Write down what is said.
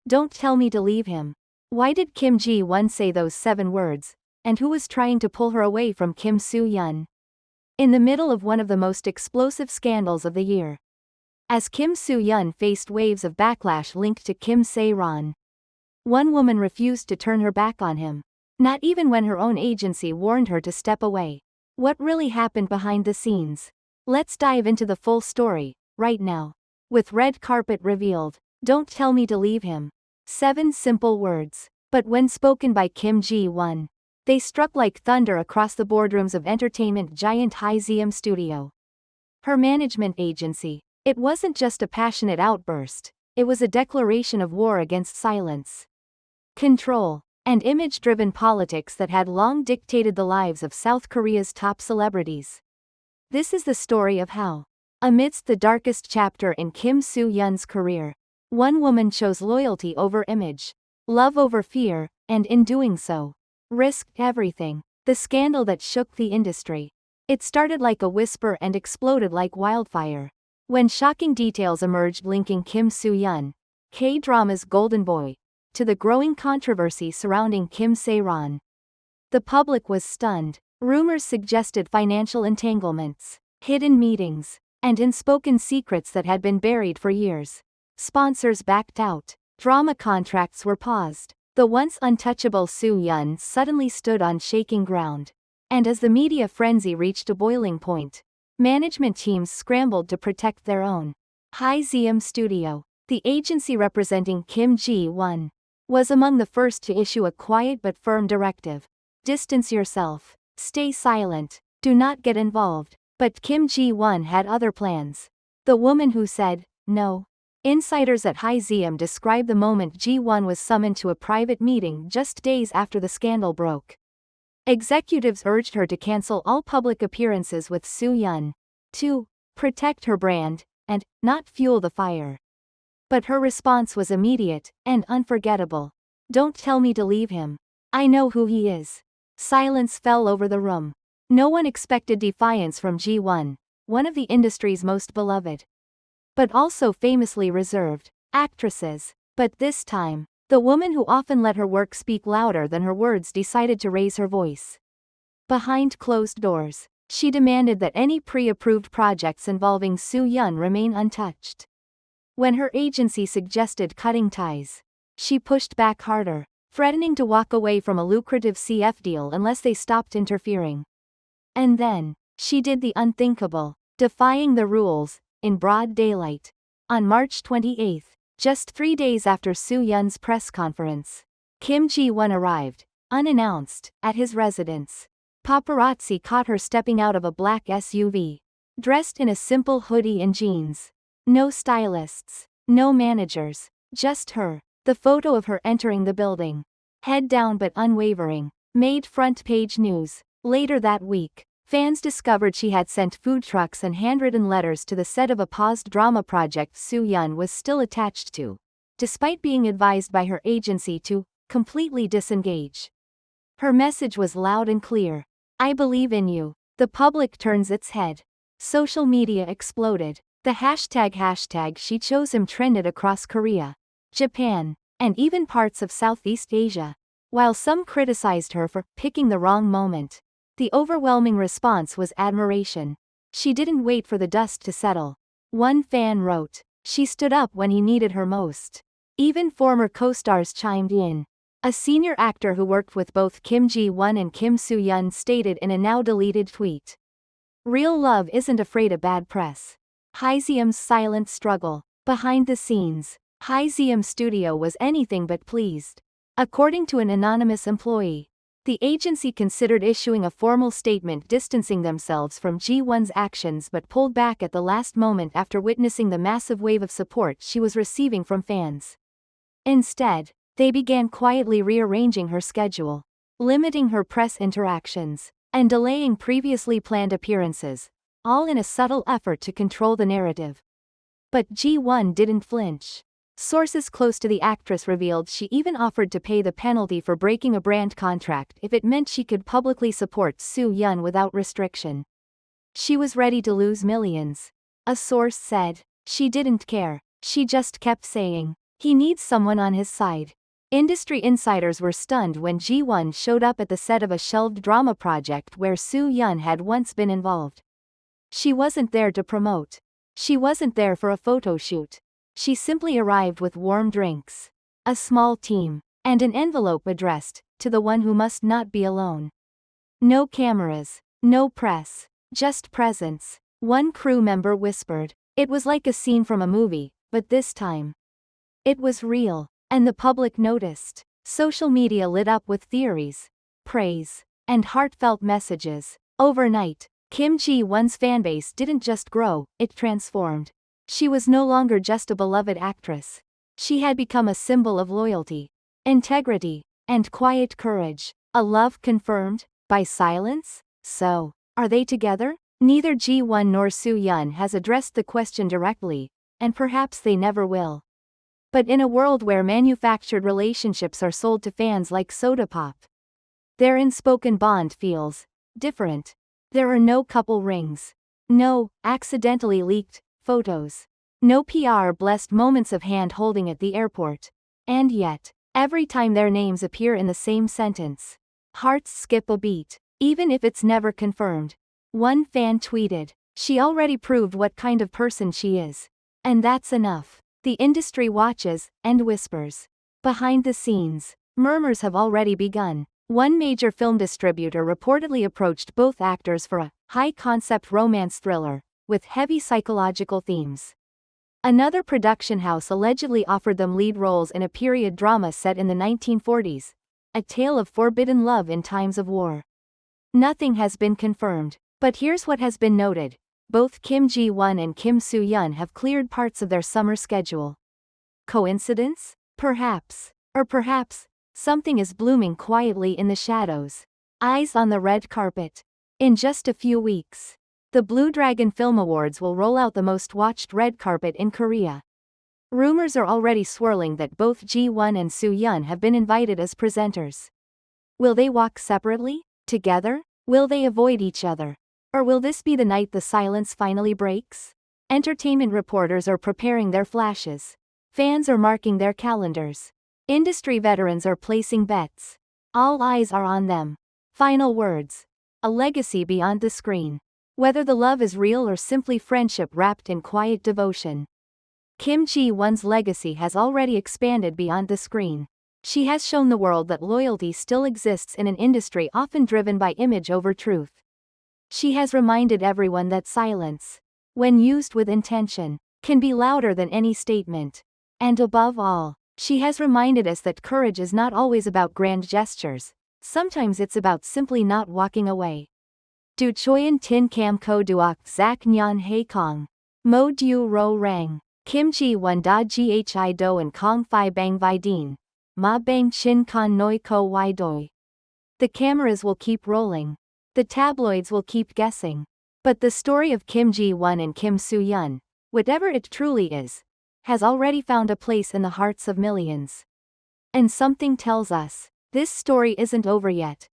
Don't tell me to leave him. Why did Kim Ji-won say those 7 words? And who was trying to pull her away from Kim Soo Hyun? In the middle of one of the most explosive scandals of the year. As Kim Soo Hyun faced waves of backlash linked to Kim Se-ron, one woman refused to turn her back on him. Not even when her own agency warned her to step away. What really happened behind the scenes? Let's dive into the full story, right now. With red carpet revealed. Don't tell me to leave him. 7 simple words. But when spoken by Kim Ji-won, they struck like thunder across the boardrooms of entertainment giant HiZM Studio. Her management agency. It wasn't just a passionate outburst, it was a declaration of war against silence, control, and image-driven politics that had long dictated the lives of South Korea's top celebrities. This is the story of how, amidst the darkest chapter in Kim Soo Hyun's career, one woman chose loyalty over image, love over fear, and in doing so, risked everything. The scandal that shook the industry. It started like a whisper and exploded like wildfire. When shocking details emerged linking Kim Soo Hyun, K-drama's golden boy, to the growing controversy surrounding Kim Se-ron. The public was stunned. Rumors suggested financial entanglements, hidden meetings, and unspoken secrets that had been buried for years. Sponsors backed out. Drama contracts were paused. The once untouchable Soo Hyun suddenly stood on shaking ground. And as the media frenzy reached a boiling point, management teams scrambled to protect their own. HiZM Studio, the agency representing Kim Ji-won, was among the first to issue a quiet but firm directive. Distance yourself. Stay silent. Do not get involved. But Kim Ji-won had other plans. The woman who said, no. Insiders at HiZM described the moment Ji-won was summoned to a private meeting just days after the scandal broke. Executives urged her to cancel all public appearances with Soo Hyun, to protect her brand, and not fuel the fire. But her response was immediate and unforgettable. Don't tell me to leave him. I know who he is. Silence fell over the room. No one expected defiance from Ji-won, one of the industry's most beloved, but also famously reserved, actresses. But this time, the woman who often let her work speak louder than her words decided to raise her voice. Behind closed doors, she demanded that any pre-approved projects involving Soo Hyun remain untouched. When her agency suggested cutting ties, she pushed back harder, threatening to walk away from a lucrative CF deal unless they stopped interfering. And then, she did the unthinkable, defying the rules, in broad daylight. On March 28, just 3 days after Soo Hyun's press conference, Kim Ji-won arrived, unannounced, at his residence. Paparazzi caught her stepping out of a black SUV, dressed in a simple hoodie and jeans. No stylists, no managers, just her. The photo of her entering the building, head down but unwavering, made front-page news. Later that week, fans discovered she had sent food trucks and handwritten letters to the set of a paused drama project Soo Hyun was still attached to, despite being advised by her agency to completely disengage. Her message was loud and clear. I believe in you. The public turns its head. Social media exploded. The hashtag she chose him trended across Korea, Japan, and even parts of Southeast Asia. While some criticized her for picking the wrong moment, the overwhelming response was admiration. She didn't wait for the dust to settle. One fan wrote, she stood up when he needed her most. Even former co-stars chimed in. A senior actor who worked with both Kim Ji-won and Kim Soo Hyun stated in a now-deleted tweet, real love isn't afraid of bad press. HiZM's silent struggle. Behind the scenes, HiZM Studio was anything but pleased. According to an anonymous employee, the agency considered issuing a formal statement distancing themselves from Ji-won's actions but pulled back at the last moment after witnessing the massive wave of support she was receiving from fans. Instead, they began quietly rearranging her schedule, limiting her press interactions, and delaying previously planned appearances, all in a subtle effort to control the narrative. But Ji-won didn't flinch. Sources close to the actress revealed she even offered to pay the penalty for breaking a brand contract if it meant she could publicly support Soo Hyun without restriction. She was ready to lose millions. A source said, she didn't care, she just kept saying, He needs someone on his side. Industry insiders were stunned when Ji-won showed up at the set of a shelved drama project where Soo Hyun had once been involved. She wasn't there to promote. She wasn't there for a photo shoot. She simply arrived with warm drinks, a small team, and an envelope addressed to the one who must not be alone. No cameras, no press, just presence. One crew member whispered. It was like a scene from a movie, but this time it was real, and the public noticed. Social media lit up with theories, praise, and heartfelt messages. Overnight, Kim Ji-won's fanbase didn't just grow, it transformed. She was no longer just a beloved actress. She had become a symbol of loyalty, integrity, and quiet courage. A love confirmed by silence? So, are they together? Neither Ji-won nor Soo Hyun has addressed the question directly, and perhaps they never will. But in a world where manufactured relationships are sold to fans like soda pop, their unspoken bond feels different. There are no couple rings, no accidentally leaked photos, no PR-blessed moments of hand-holding at the airport. And yet, every time their names appear in the same sentence, hearts skip a beat, even if it's never confirmed. One fan tweeted, "She already proved what kind of person she is. And that's enough." The industry watches and whispers. Behind the scenes, murmurs have already begun. One major film distributor reportedly approached both actors for a high-concept romance thriller with heavy psychological themes. Another production house allegedly offered them lead roles in a period drama set in the 1940s, a tale of forbidden love in times of war. Nothing has been confirmed, but here's what has been noted. Both Kim Ji-won and Kim Soo Hyun have cleared parts of their summer schedule. Coincidence? Perhaps. Or perhaps, something is blooming quietly in the shadows. Eyes on the red carpet. In just a few weeks, the Blue Dragon Film Awards will roll out the most watched red carpet in Korea. Rumors are already swirling that both Ji-won and Soo Hyun have been invited as presenters. Will they walk separately? Together? Will they avoid each other? Or will this be the night the silence finally breaks? Entertainment reporters are preparing their flashes. Fans are marking their calendars. Industry veterans are placing bets. All eyes are on them. Final words. A legacy beyond the screen. Whether the love is real or simply friendship wrapped in quiet devotion, Kim Ji-won's legacy has already expanded beyond the screen. She has shown the world that loyalty still exists in an industry often driven by image over truth. She has reminded everyone that silence, when used with intention, can be louder than any statement. And above all, she has reminded us that courage is not always about grand gestures. Sometimes it's about simply not walking away. Du choyen tin cam ko duok zak nyan hei kong. Mo du ro rang. Kim Ji-won da ghi do and kong fi bang vi din. Ma bang chin kon noi ko wai doi. The cameras will keep rolling. The tabloids will keep guessing. But the story of Kim Ji-won and Kim Soo Hyun, whatever it truly is, has already found a place in the hearts of millions. And something tells us, this story isn't over yet.